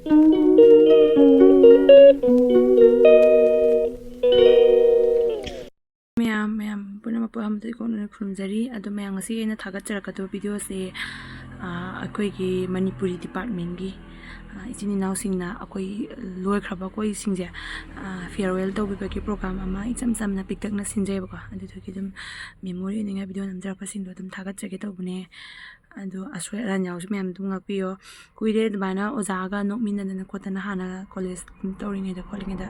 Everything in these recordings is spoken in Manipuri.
Ma'am, puna mapaham to ikon from Zari, ado mayang si na thagat charakato video se akoi ki Manipuri Department gi ichini now sing na akoi loy khraba koi singja farewell to bi ki program ama icham cham na piktak na sinjai ba adu thoki dum memory ninga video namjar pa sin do dum thagat chage to bune ado asoi ran yaw ma'am dum ngapio kuire bana ojaga nokmin na kotana hana college tawringe da calling da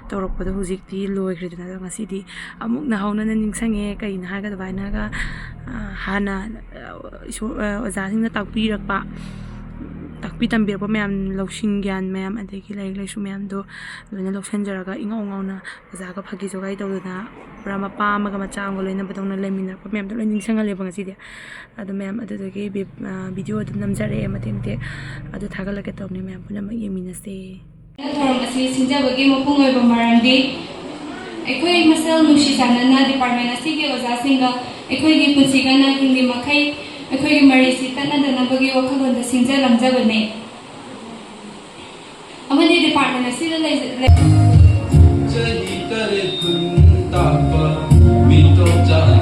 tawrok pada hujik ti loy khridna da ngasi di amuk na hauna na ningsange kaina ha ga bana ga hana oja sing na takpi rakpa takpi tambir pa ma'am lawsing gyan ma'am adeki laik laisu ma'am do loina loksan jaraga ingaw ngaw na oja ga phagi jogai tawduna rama pa maga macha ang loina batong na lemina pa ma'am do ningsanga lebang si dia ado ma'am ado dagi video dum namjare matemte ado thagala ke tawni ma'am puna ma yemina se thouram asi sinjabagi mapung oi bamarandi ekoi masal nushi sanana department asi ge oja singa ekoi gi punsigana hindi makai ekoi gi marisi tanadana bagi wakhalon da sinja lamjabane amani department asi la jahi kare kun tapa mito jan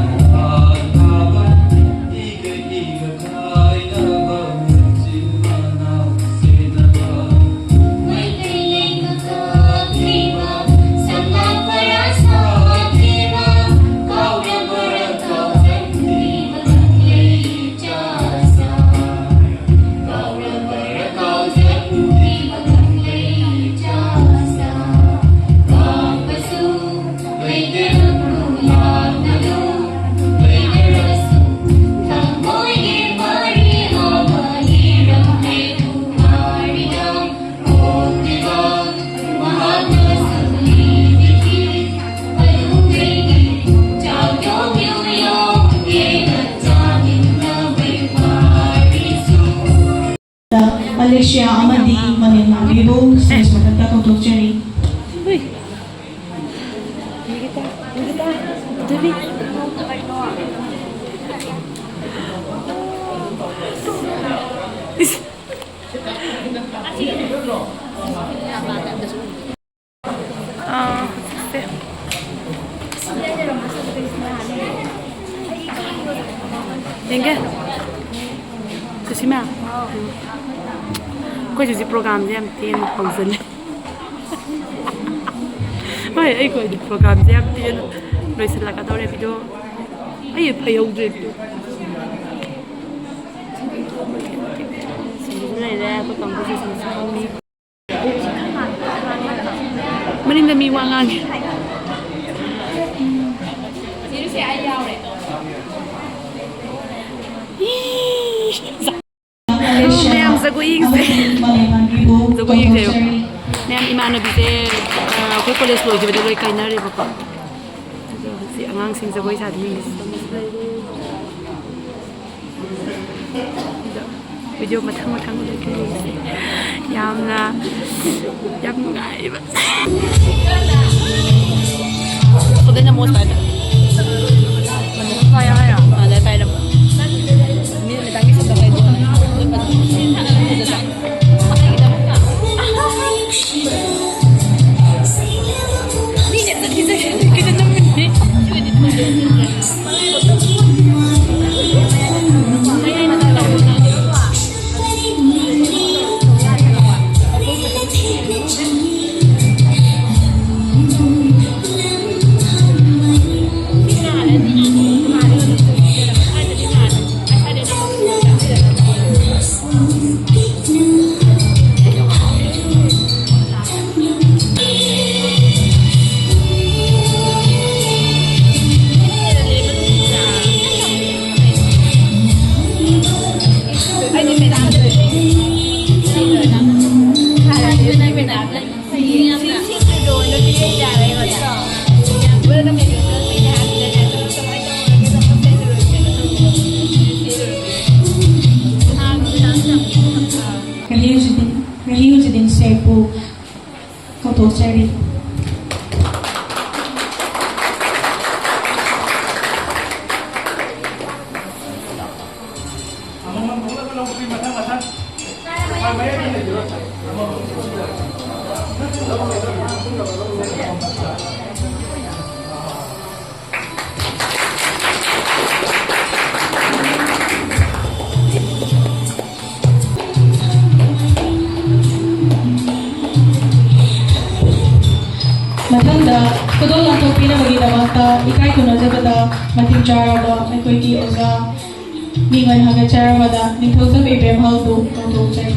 Malaysia amadi Manipuri Bibo sis maganda kong doktori. Enggak, kusima. Koi juzi program jam tin function. Ai koi di program jam tin loi sala ka dore video. Ai phayau dre video. Sinai la ko kang ko sin sa ni. Manin da mi wangang. Siri se ai yaw le. Ma'am zagoying se ma'am imana bise ko college loy jebe loy kaina re papa si angang sing zagoy sa ding video mathang ulit ke yamna yam ngai ba ko den mo sa da ya ya ada pa da ni me tangi sa da din sepo koto seri. Ang mga Mathangda kudol ang topina magidamata ikay kunajabada mating charada aikoiki oza mingan haga charamada ningthosam ibem haldu tongtongchai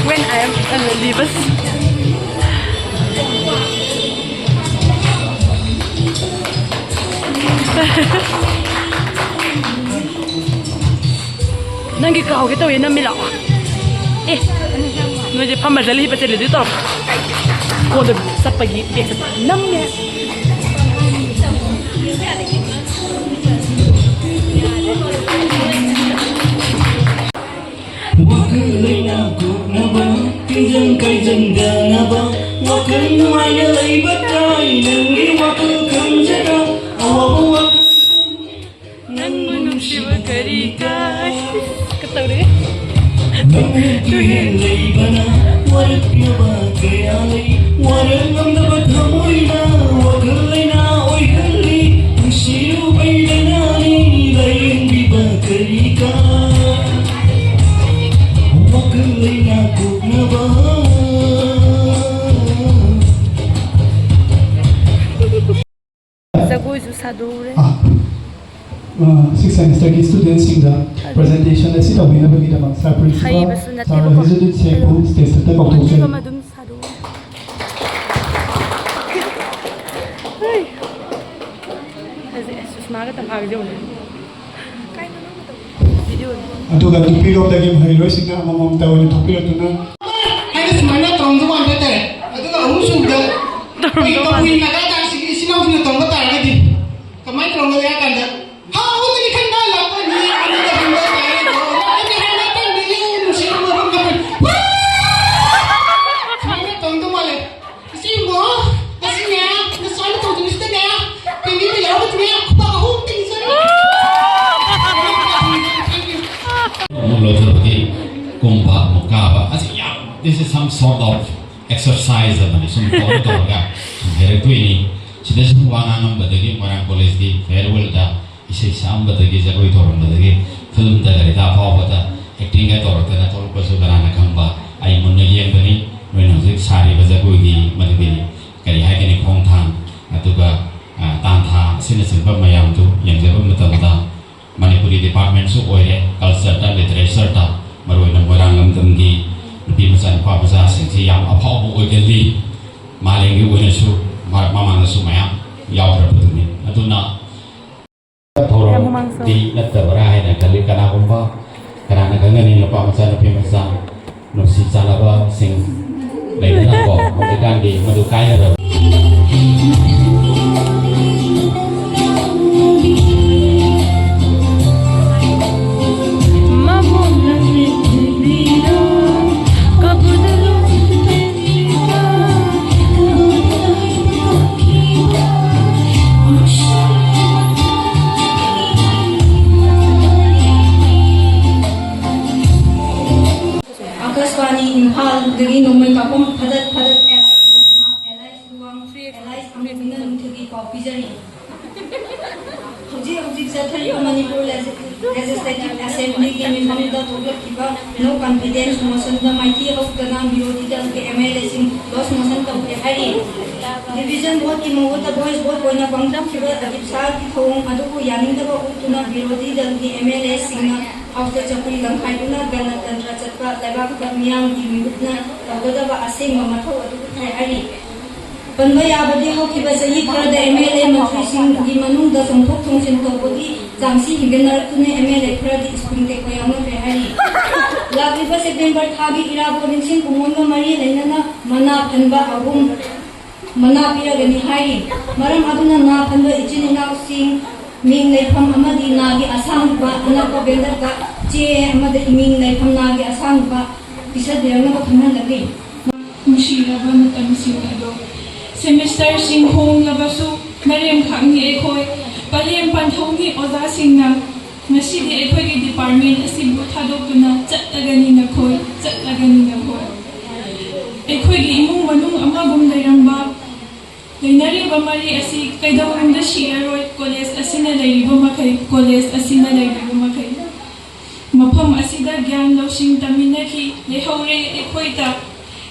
When I am leavers. Nangi kau kita weh nak milah. Nggak je pamer dari pasal itu tau. Kau dah sepagi biasa namnya. Kinh cây dân đàn na ba, hoa cây ngoài nhà lấy bất trai, đừng nghĩ hoa cứ không chết đâu, hoa Nang menungsiwa kerika. Ketahu deh. tu hiền lấy bana, hoa đất na ba cây ali, hoa đất ngâm na bất ham oi na, hoa cứ lấy na oi heli, siêu bay lên na ni, lấy đi ba kerika, hoa cứ lấy na cuộc na ba. Zagoy susadore. 6th semester की students in the presentation at Sita Wina Bagita Bang Star Principal Star Visited Seku State Center of Hindi Tokyo. ko madun sado. Ay. Kasi susmagat ang agyo na. Kain na naman ito. Video. Aduga tupiro dagi mahiro signa amam tawon tupiro tuna. Hay semuanya tolong semua anda teh. Itu kalau musuh dah. Kita punya negara sini sini punya tolong tak ada di. Kemarin tolong dia kan dah. Ha, aku tadi kan dah lapar ni. Ada dah benda tak ada. Ini hendak kan dia musuh orang kan. Semuanya tolong tu malah. Sini nasinya, nasi tu tulis tu ni. Ini tu yang tu ni. Aku tak tahu tinggal. Kumba mukaba this is some sort of exercise mani sum ko to ga here tu ini sida sum wanga ngam badagi Moirang college di farewell da isai sam badagi jagoi to ron badagi film da gari da paw bada acting ga to ro ta to ko so gara na khamba ai mun ne yem bani when no sari bajagoi di mani kari ha kini khong thang atuga tan tha sina simpa mayam tu yang jaba matam da Manipuri Department su oire culture da literature da maroi na Moirang ngam tam gi nupi masan pa basa sing yang apau bu oige li malengi oine su mama na su mayam yaw ra pu ni atuna thouram di natabara hai na kali kana kumba kana na gangani lopa masan nupi masan no si salaba sing lai na ko hojikan di madu kai ra Dari nomor kapom padat allies ambinan thagi copy jari. Hoji zathari Manipur Legislative Assembly ke memang dah tolak kiba no confidence motion da mighty of the nam BOD dal ke MLA sing dos motion ka hari division board ki mawuta boys board koina pangdam kiba adip sar ki thong aduku yaningdaba utuna birodi dal ki MLA singa hausa chapuri lamkhaiduna ganatantra chatpa lebak miyam ki mihutna tawdaba asengma mathau aduku thai ari Panba yabadi haukiba sahi kharada MLA mantri sing gi manungda songthok thongsin tawbagi jangsi higenaratune MLA kharadi spring te ko yamna pe hari Lagliba September thagi irabo ningsing kumonga mari lainana mana phanba agum mana piragani hari maram aduna na phanba ichinina sing ming leifam amadi nagi asangba anapa bendarka che amada ming leifam nagi asangba pisadirna ko thanan lagi Mushiraba matamsing ado semester sing hong labasu narem khangni ekhoi palem panthongni oza singna Masidi ekhoi department asibu thadokuna chatlagani nakhoi ekhoi gi imung manung amagum leiramba leinari bamari asi kaidawamda shiroi college asina leiribo makai mafam asida gyan losing taminaki lehore ekhoi ta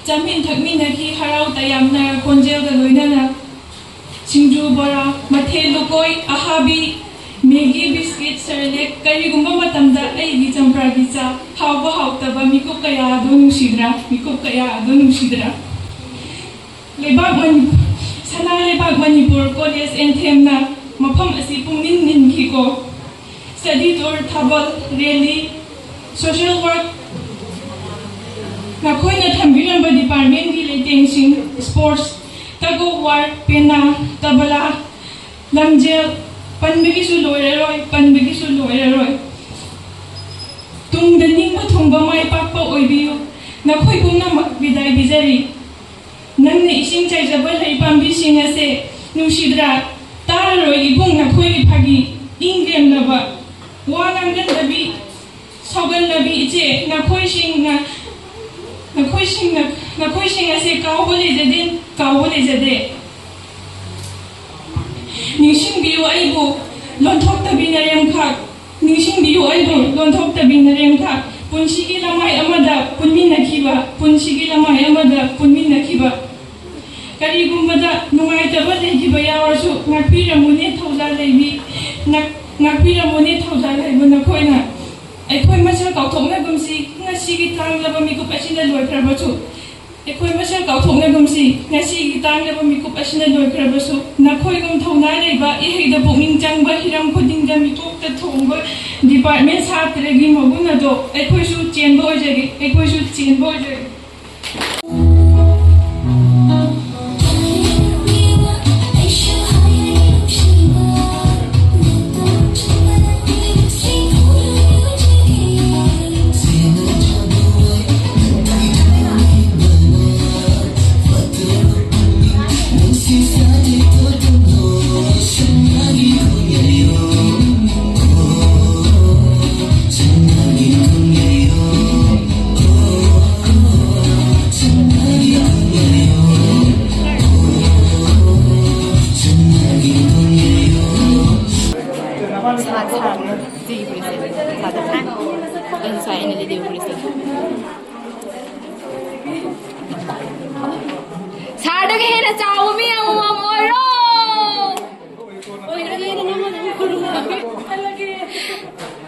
jamin thakminaki harau tayamna konjel da loinana singju bora mathe lokoi ahabi Maggi biscuit serlek kari gumba matamda ay gi champra gi cha hawba hawtaba mikup kaya ado nungsidra lebak manipur college anthem na mafam asi pungnin nin ki ko study tour thabal rally social work na khoina thambiramba department gi leitengsing sports tago war pena tabala lamjel Panbigi su loiraroi tungda ningma thongba mai pakpa oibiyu nakhoi pumnamak bidai bijari nangna ising chaijaba lei pambi sing ase nusidra tararoi ibung nakhoi gi phagi ingrem laba wanangan dabi sogan labi iche nakhoi sing ase kaubole jade Nishing biu aibu lonthok tabinarem khak punshigi lamai amada punminakhiba kari gumbada nungai taba legiba yawarsu ngakpiramune thawla leibu nakhoina aikhoi masal kauthokna gumsi ngasigi tanglaba mikup asina loikhrabachu Ekoi masal kauthokna gumsi ngasigi tanglaba mikup asina loikhrabasu nakhoi gum thawna leiba iheida pukning changba hiram khudingda mikopta thongba department satragi maguna do ekoi su chenbo ojagi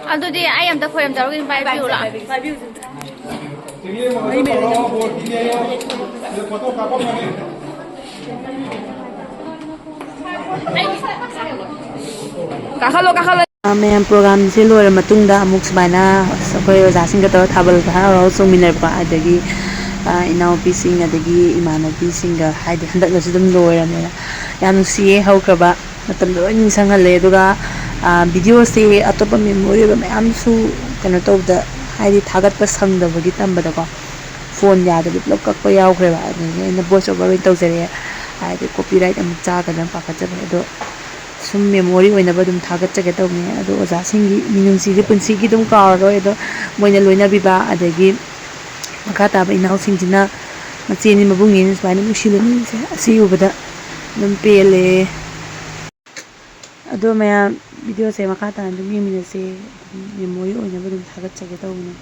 Adudi I am the poem talking by Biola. Kakalo. Mayam program se loira matungda amuk subaina akhoi ojasinga taw thabal haro songminerpa adagi inaupi sing adagi imanapi singa haide handak nasu dum loirane yam siye haukraba matam loi nisangale aduga video se atopa memory ba mayam su kana tawda haide thagatpa sangdabagi tambada ko phone yada develop kakpa yawkreba ina voice over tawjare haide copyright amuk chagada pakachaba ado sum memory oina ba dum thagat chage tawne ado oja singi minungsi di punsi gi dum kaaro ado moina loina biba adagi makata ba inau singjina macheni mabungi ni swaini mushilani se asi ubada dum pele ado maya video se makata dum yimina se memory oina ba dum thagat chage tawne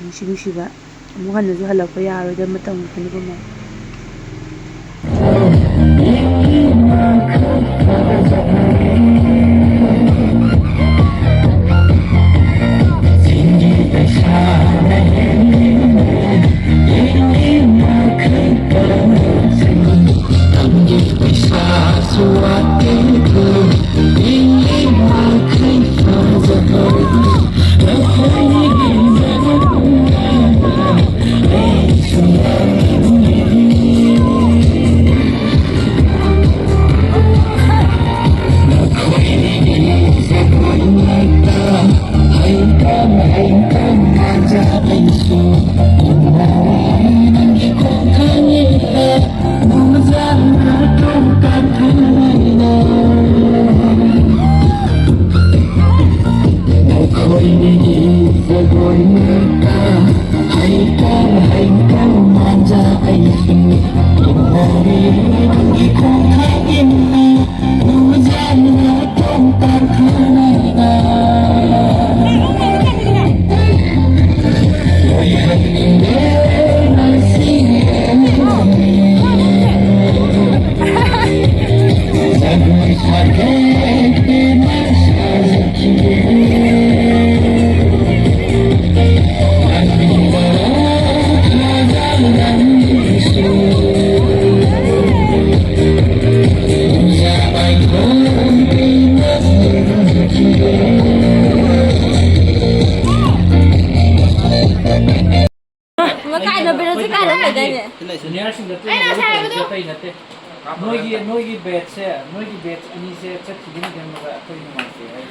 nushi ba mu hanna ju halakpa yaro da matam kani ba ma नोगी बेट से नोगी बेट इनी से चटकी दिन मगा कोई नमासे है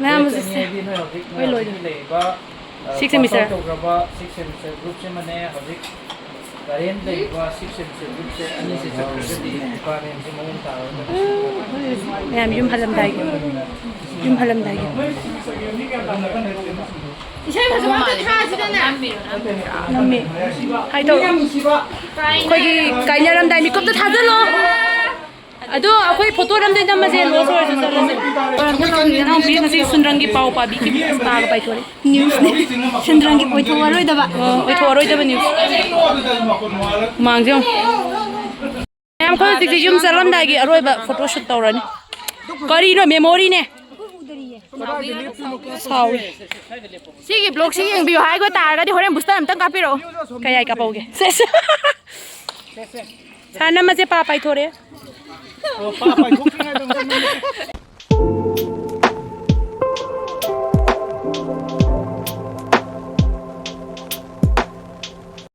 मैं मुझे से कोई लोई लेबा 6 सेमेस्टर तोग्रबा 6 सेमेस्टर ग्रुप से मने हजिक गारेन लेबा 6 सेमेस्टर ग्रुप से अनी से चटकी डिपार्टमेंट से मोन ता मैं युम हलम दाई 이제 가서 타지잖아. 남미 하이도 거기 가이냐람다 미컵도 다 들러 아도 거기 포토람도 담아제 로서에서 살라세 그냥 비행시 순랑기 파오 파비 키 스타가 파이토리 뉴스 순랑기 포이토와로이다바 포이토와로이다바 뉴스 망정 ям 거 지금 좀 살람다기 아로이바 포토슛 떠라니 거리로 메모리네 사위 시기 블록 시기 뷰 하이고 따라가디 호렌 부스터 남탄 카피로 kaya kapoge ses sana maze papay thore